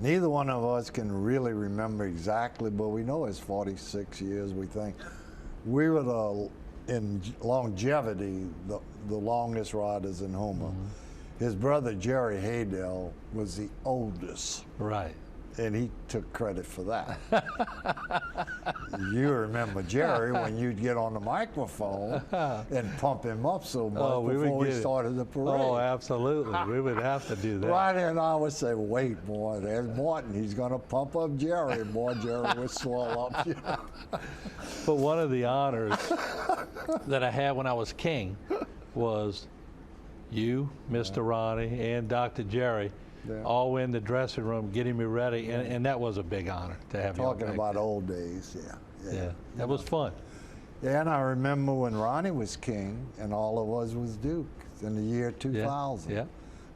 Neither one of us can really remember exactly, but we know it's 46 years, we think. We were, in longevity, the longest riders in Houma. His brother, Jerry Haydell, was the oldest. Right. And he took credit for that. You remember Jerry when you'd get on the microphone and pump him up so much before we started the parade. Oh, absolutely. We would have to do that. Ronnie and I would say, wait, boy, there's Martin. He's going to pump up Jerry. Boy, Jerry would swell up. You know? But one of the honors that I had when I was king was you, Mr. Ronnie, and Dr. Jerry all in the dressing room getting me ready, and that was a big honor to have you. Talking about old days, yeah. That was fun. Yeah, and I remember when Ronnie was king and all of us was dukes in the year 2000. Yeah.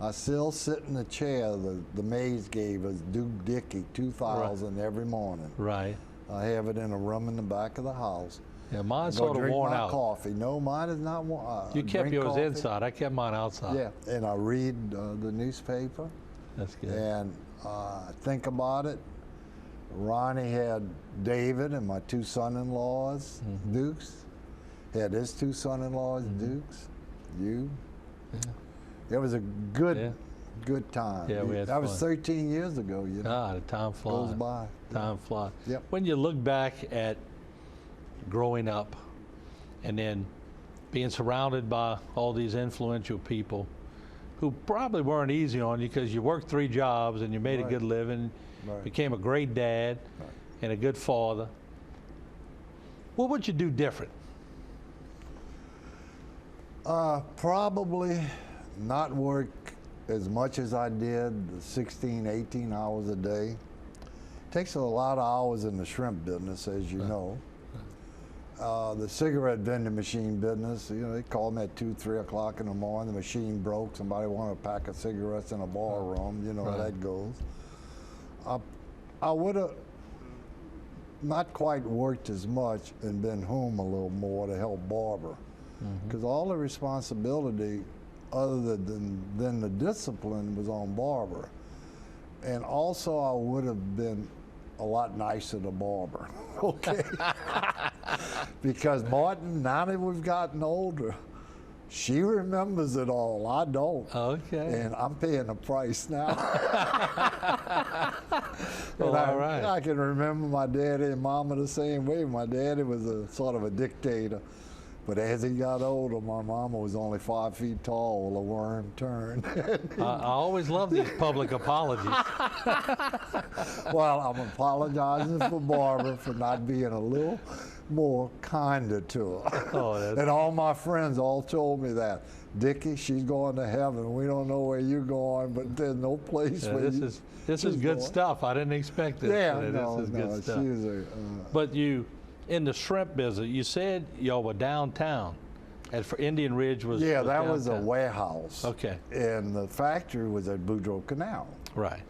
I still sit in the chair the maids gave us, Duke Dickie, 2000 every morning. Right. I have it in a room in the back of the house. Yeah, mine's sort of worn out. Coffee. No, mine is not worn. You kept yours inside. I kept mine outside. Yeah, and I read the newspaper. That's good. And think about it. Ronnie had David and my two son-in-laws, dukes. Had his two son-in-laws, dukes. You. Yeah. It was a good time. Yeah, we had that fun. was 13 years ago. You know. The time flies. Goes by. Time flies. Yep. When you look back at growing up and then being surrounded by all these influential people who probably weren't easy on you, because you worked 3 jobs and you made a good living, became a great dad and a good father, what would you do different? Probably not work as much as I did, 16, 18 hours a day. Takes a lot of hours in the shrimp business, as you know. The cigarette vending machine business, you know, they call me at 2, 3 o'clock in the morning. The machine broke. Somebody wanted a pack of cigarettes in a bar room. You know how that goes. I would have not quite worked as much and been home a little more to help Barbara, because all the responsibility, other than the discipline, was on Barbara. And also, I would have been a lot nicer to Barbara, okay? Because Martin, now that we've gotten older, she remembers it all. I don't. Okay. And I'm paying the price now. Well, all right. I can remember my daddy and mama the same way. My daddy was a sort of a dictator. But as he got older, my mama was only 5 feet tall. Well, a worm turned. I always love these public apologies. Well, I'm apologizing for Barbara for not being a little more kinder to her. Oh, that's- And all my friends all told me that. Dickie, she's going to heaven. We don't know where you're going, but there's no place Yeah, where this is she's good going. stuff. I didn't expect this. Yeah, This no, is good no, stuff. she's a. But you, in the shrimp business, you said y'all were downtown. For Indian Ridge was Yeah, that was a downtown. warehouse. Okay. And the factory was at Boudreaux Canal. Right.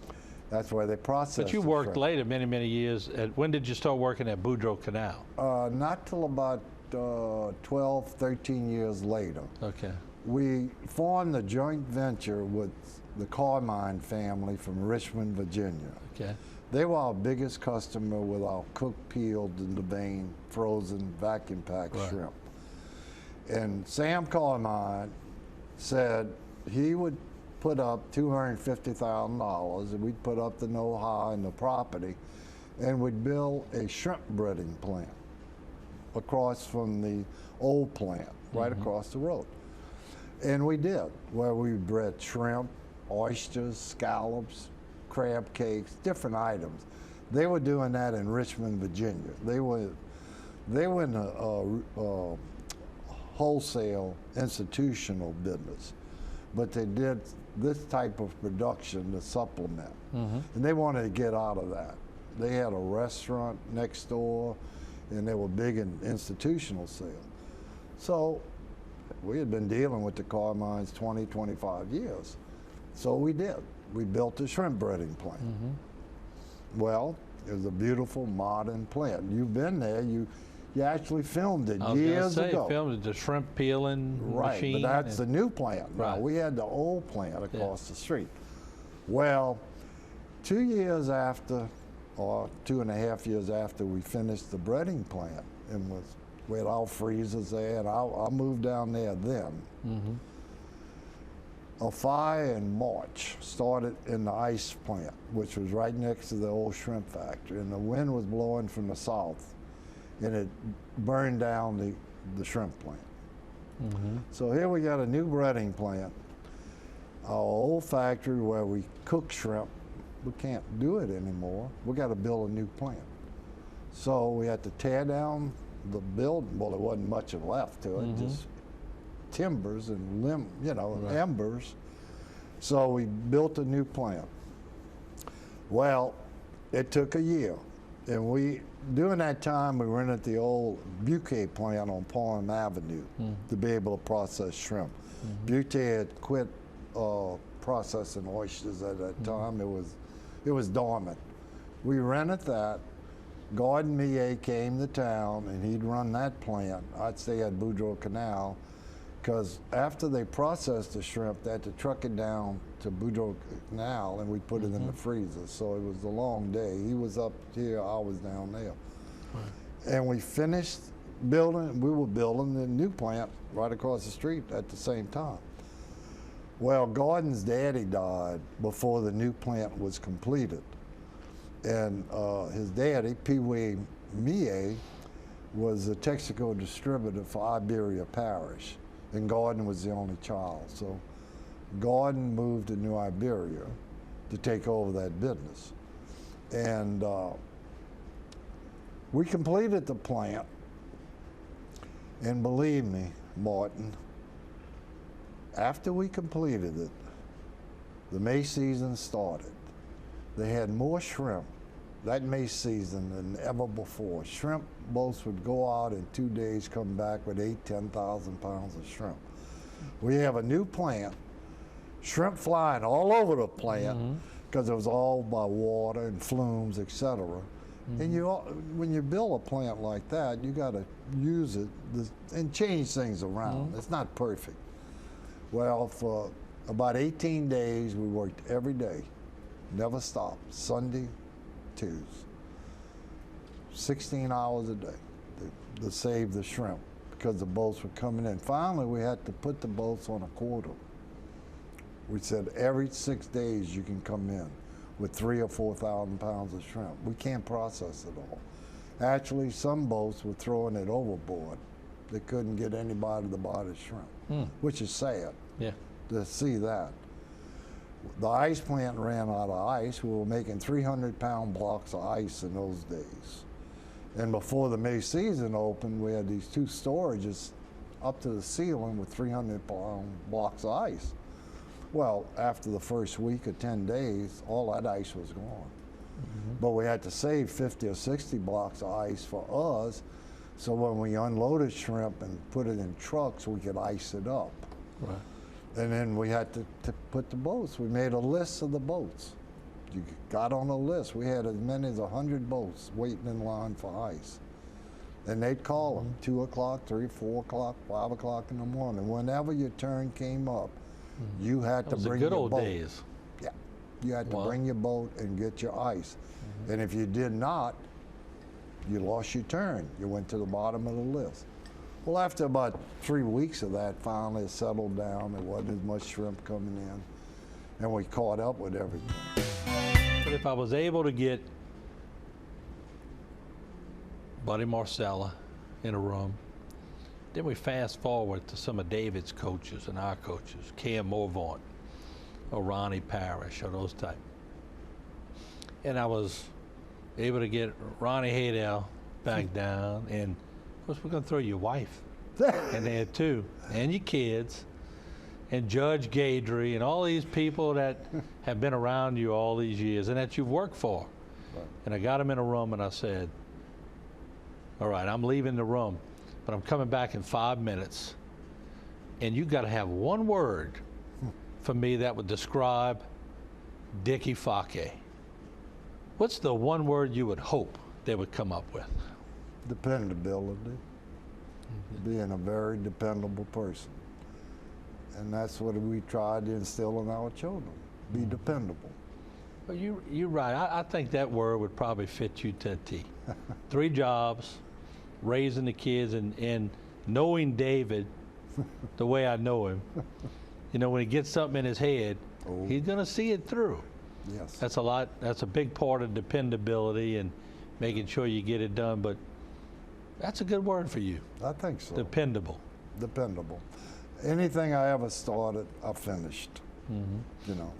That's where they processed. But you the worked shrimp. later, many, many years. When did you start working at Boudreaux Canal? Not till about 12, 13 years later. Okay. We formed a joint venture with the Carmine family from Richmond, Virginia. Okay. They were our biggest customer with our cooked, peeled, in the vein, frozen, vacuum packed Right. shrimp. And Sam Carmine said he would put up $250,000, and we'd put up the know-how and the property, and we'd build a shrimp breading plant across from the old plant, right across the road. And we did, where we bred shrimp, oysters, scallops, crab cakes, different items. They were doing that in Richmond, Virginia. They were in a wholesale institutional business, but they did this type of production to supplement. And they wanted to get out of that. They had a restaurant next door, and they were big in institutional sales. So we had been dealing with the Carmines 20, 25 years. So we did. We built a shrimp breading plant. Well, it was a beautiful modern plant. You've been there. You actually filmed it I was years gonna say, ago. filmed the shrimp peeling Right, machine. but that's the and- new plant now. Right. We had the old plant across the street. Well, 2 years after, or 2.5 years after we finished the breading plant, and we had our freezers there, and I moved down there then. A fire in March started in the ice plant, which was right next to the old shrimp factory, and the wind was blowing from the south, and it burned down the shrimp plant. So here we got a new breading plant. Our old factory where we cook shrimp, we can't do it anymore. We got to build a new plant. So we had to tear down the building. Well, there wasn't much left to it, just timbers and embers. So we built a new plant. Well, it took a year. And during that time, we rented the old Butte plant on Palm Avenue to be able to process shrimp. Butte had quit processing oysters at that time. It was dormant. We rented that. Gordon Millet came to town, and he'd run that plant. I'd stay at Boudreaux Canal, because after they processed the shrimp, they had to truck it down to Boudreaux Canal, and we put it in the freezer. So it was a long day. He was up here, I was down there. And we finished building, we were building the new plant right across the street at the same time. Well, Gordon's daddy died before the new plant was completed. And his daddy, Pee Wee Millet, was a Texaco distributor for Iberia Parish. And Gordon was the only child. So Gordon moved to New Iberia to take over that business. And we completed the plant. And believe me, Martin, after we completed it, the May season started. They had more shrimp that May season than ever before. Shrimp boats would go out in 2 days, come back with 10,000 pounds of shrimp. We have a new plant, shrimp flying all over the plant, because it was all by water and flumes, etc. And when you build a plant like that, you got to use it and change things around. It's not perfect. Well, for about 18 days, we worked every day, never stopped, Sunday, Tuesday, 16 hours a day to save the shrimp, because the boats were coming in. Finally, we had to put the boats on a quota. We said every 6 days you can come in with 3,000 or 4,000 pounds of shrimp. We can't process it all. Actually, some boats were throwing it overboard They couldn't get anybody to buy the shrimp, which is sad Yeah. to see that. The ice plant ran out of ice. We were making 300-pound blocks of ice in those days. And before the May season opened, we had these 2 storages up to the ceiling with 300-pound blocks of ice. Well, after the first week or 10 days, all that ice was gone. But we had to save 50 or 60 blocks of ice for us, so when we unloaded shrimp and put it in trucks, we could ice it up. Right. And then we had to put the boats. We made a list of the boats. You got on a list. We had as many as 100 boats waiting in line for ice. And they'd call them 2 o'clock, 3, 4 o'clock, 5 o'clock in the morning. Whenever your turn came up, you had to bring your boat. Good old days. Yeah, you had to Wow. bring your boat and get your ice. And if you did not, you lost your turn. You went to the bottom of the list. Well, after about 3 weeks of that, finally it settled down. There wasn't as much shrimp coming in, and we caught up with everything. But if I was able to get Buddy Marcella in a room, then we fast forward to some of David's coaches and our coaches, Cam Morvaunt or Ronnie Parrish or those type. And I was able to get Ronnie Haydell back down, and of course we're going to throw your wife in there too, and your kids, and Judge Gadry, and all these people that have been around you all these years and that you've worked for. Right. And I got them in a room and I said, all right, I'm leaving the room, but I'm coming back in 5 minutes, and you got to have one word for me that would describe Dickie Fakier. What's the one word you would hope they would come up with? Dependability. Being a very dependable person. And that's what we tried to instill in our children. Be dependable. Well, you're right. I think that word would probably fit you to a T. 3 jobs, raising the kids, and knowing David the way I know him. You know, when he gets something in his head, he's going to see it through. Yes. That's a big part of dependability and making sure you get it done. But that's a good word for you. I think so. Dependable. Dependable. Anything I ever started, I finished. You know,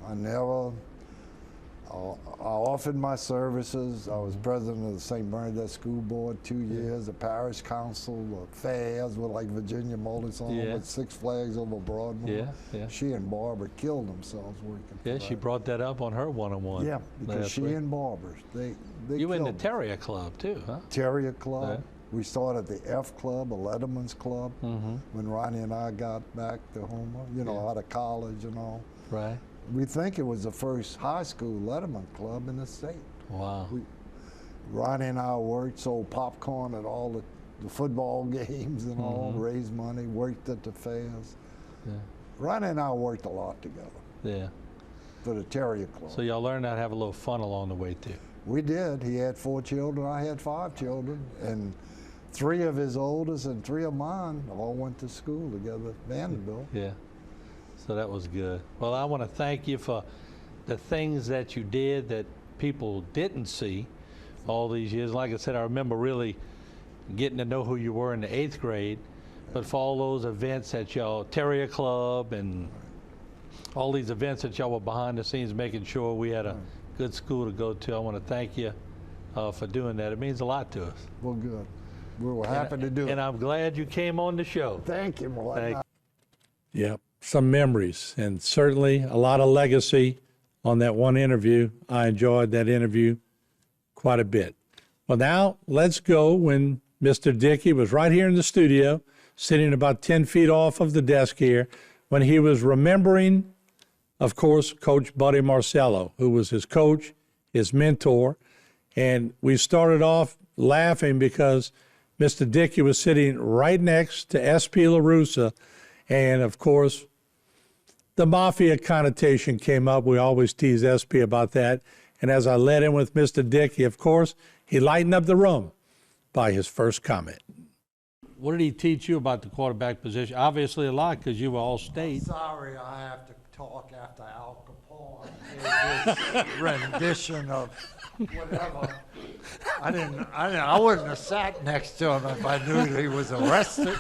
I offered my services. I was president of the St. Bernadette School Board 2 years, the parish council, fairs with like Virginia Molison with Six Flags over Broadmoor. Yeah. She and Barbara killed themselves working. Yeah, she brought that up on her one-on-one. Yeah, because she and Barbara, they You in the killed Terrier Club too, huh? Terrier Club. Yeah. We started the F Club, a Letterman's Club, when Ronnie and I got back to Houma, you know, out of college and all. Right. We think it was the first high school Letterman Club in the state. Wow. Ronnie and I worked, sold popcorn at all the football games and all, raised money, worked at the fairs. Yeah. Ronnie and I worked a lot together Yeah. for the Terrier Club. So y'all learned how to have a little fun along the way too. We did. He had 4 children, I had 5 children, and 3 of his oldest and 3 of mine all went to school together at Vanderbilt. Yeah. So that was good. Well, I want to thank you for the things that you did that people didn't see all these years. Like I said, I remember really getting to know who you were in the 8th grade, but for all those events at y'all Terrier Club and all these events that y'all were behind the scenes making sure we had a good school to go to, I want to thank you for doing that. It means a lot to us. Well, good. We were happy to do it. And I'm glad you came on the show. Thank you, Roy. Thank Yep, some memories, and certainly a lot of legacy on that one interview. I enjoyed that interview quite a bit. Well, now let's go when Mr. Dickie was right here in the studio, sitting about 10 feet off of the desk here, when he was remembering, of course, Coach Buddy Marcello, who was his coach, his mentor. And we started off laughing because Mr. Dickie was sitting right next to S.P. LaRussa. And, of course, the mafia connotation came up. We always tease SP about that. And as I led in with Mr. Dickie, of course, he lightened up the room by his first comment. What did he teach you about the quarterback position? Obviously a lot, because you were all state. Sorry, I have to talk after Al Capone gave his rendition of whatever. I wouldn't have sat next to him if I knew he was arrested.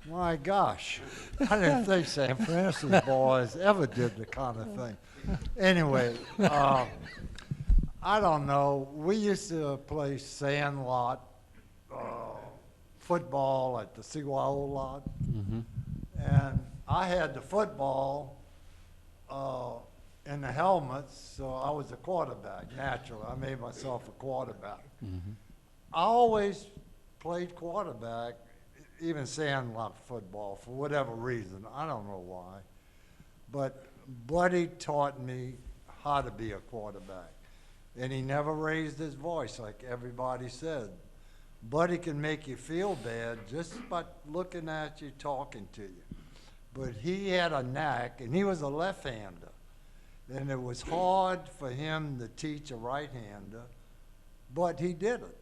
My gosh, I didn't think San Francisco boys ever did the kind of thing. Anyway, I don't know. We used to play sandlot football at the Seawall lot, and I had the football in the helmets, so I was a quarterback. Naturally, I made myself a quarterback. I always played quarterback, even sandlot football, for whatever reason. I don't know why, but Buddy taught me how to be a quarterback. And he never raised his voice like everybody said. Buddy can make you feel bad just by looking at you, talking to you. But he had a knack, and he was a left-hander. And it was hard for him to teach a right-hander, but he did it.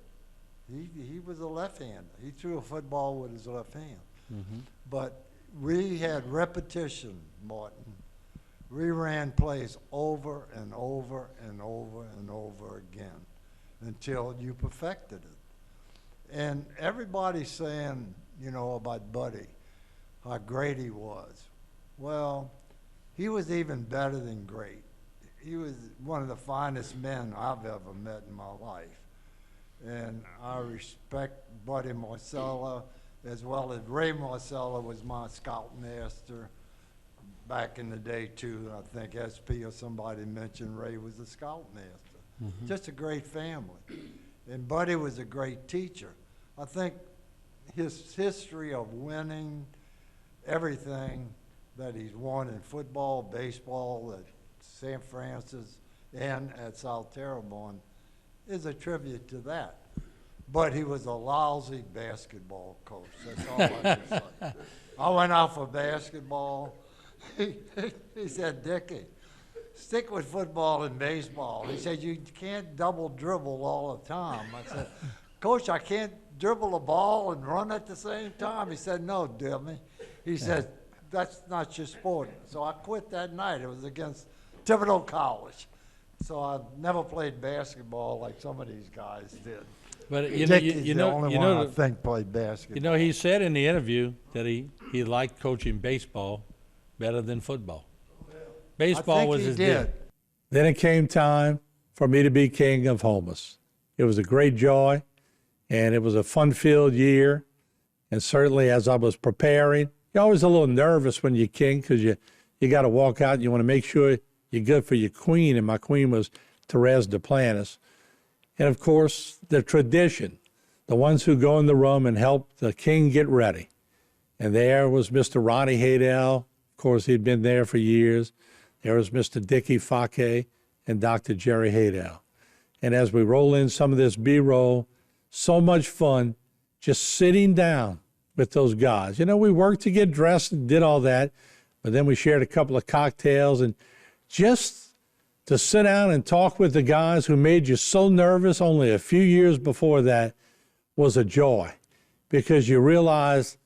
He was a left-hander. He threw a football with his left hand. But we had repetition, Martin. We ran plays over and over and over and over again until you perfected it. And everybody's saying, you know, about Buddy, how great he was. Well, he was even better than great. He was one of the finest men I've ever met in my life. And I respect Buddy Marcella, as well as Ray Marcella was my scoutmaster back in the day too. I think SP or somebody mentioned Ray was a scoutmaster. Just a great family. And Buddy was a great teacher. I think his history of winning everything that he's won in football, baseball, at St. Francis, and at South Terrebonne is a tribute to that. But he was a lousy basketball coach. That's all I can say. I went out for basketball. He said, Dickie, stick with football and baseball. He said, you can't double dribble all the time. I said, Coach, I can't dribble a ball and run at the same time. He said, no, dummy. He said, that's not your sport. So I quit that night. It was against Thibodeau College. So I never played basketball like some of these guys did. But Dickie's the only one I think played basketball. You know, he said in the interview that he liked coaching baseball better than football. Baseball was his deal. Then it came time for me to be king of Houmas. It was a great joy, and it was a fun-filled year. And certainly as I was preparing, you're always a little nervous when you're king because you got to walk out and you want to make sure you're good for your queen. And my queen was Therese Duplantis. And of course, the tradition, the ones who go in the room and help the king get ready. And there was Mr. Ronnie Haydell. Of course, he'd been there for years. There was Mr. Dickie Fakier and Dr. Jerry Haydell. And as we roll in some of this B-roll, so much fun just sitting down with those guys. You know, we worked to get dressed and did all that, but then we shared a couple of cocktails, and just to sit down and talk with the guys who made you so nervous only a few years before that was a joy, because you realize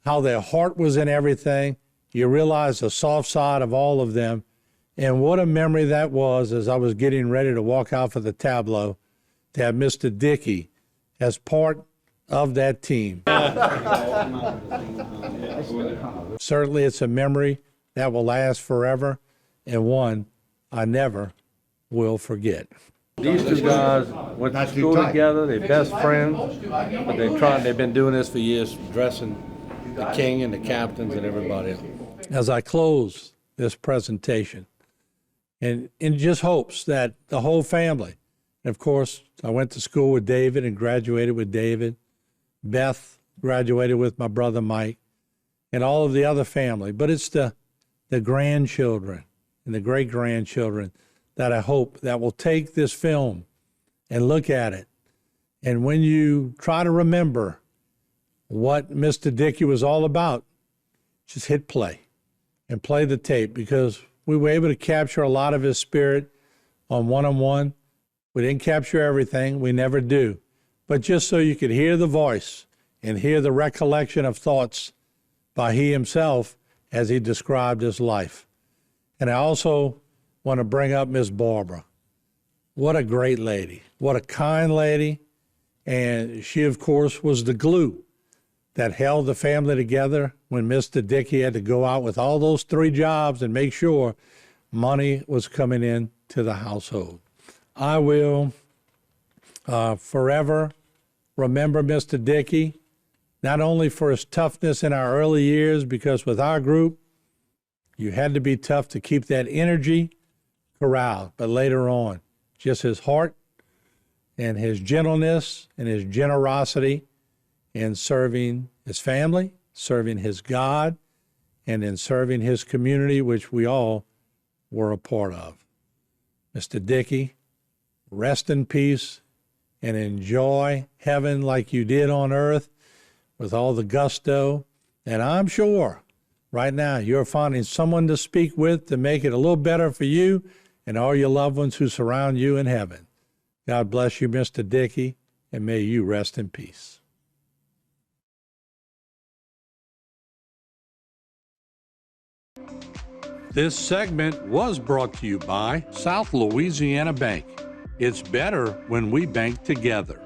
how their heart was in everything. You realize the soft side of all of them. And what a memory that was as I was getting ready to walk out for the tableau, to have Mr. Dickie as part of that team. Certainly it's a memory that will last forever, and one I never will forget. These two guys went to school together, they're best friends, but they've been doing this for years, dressing the king and the captains and everybody else. As I close this presentation, and in just hopes that the whole family, and of course, I went to school with David and graduated with David. Beth graduated with my brother Mike, and all of the other family. But it's the grandchildren and the great-grandchildren that I hope that will take this film and look at it. And when you try to remember what Mr. Dickie was all about, just hit play and play the tape, because we were able to capture a lot of his spirit on one-on-one. We didn't capture everything. We never do. But just so you could hear the voice and hear the recollection of thoughts by he himself as he described his life. And I also want to bring up Miss Barbara. What a great lady. What a kind lady. And she, of course, was the glue that held the family together when Mr. Dickie had to go out with all those 3 jobs and make sure money was coming in to the household. I will forever remember Mr. Dickie, not only for his toughness in our early years, because with our group, you had to be tough to keep that energy corralled, but later on, just his heart and his gentleness and his generosity in serving his family, serving his God, and in serving his community, which we all were a part of. Mr. Dickie, rest in peace and enjoy heaven like you did on earth with all the gusto. And I'm sure right now you're finding someone to speak with to make it a little better for you and all your loved ones who surround you in heaven. God bless you, Mr. Dickie, and may you rest in peace. This segment was brought to you by South Louisiana Bank. It's better when we bank together.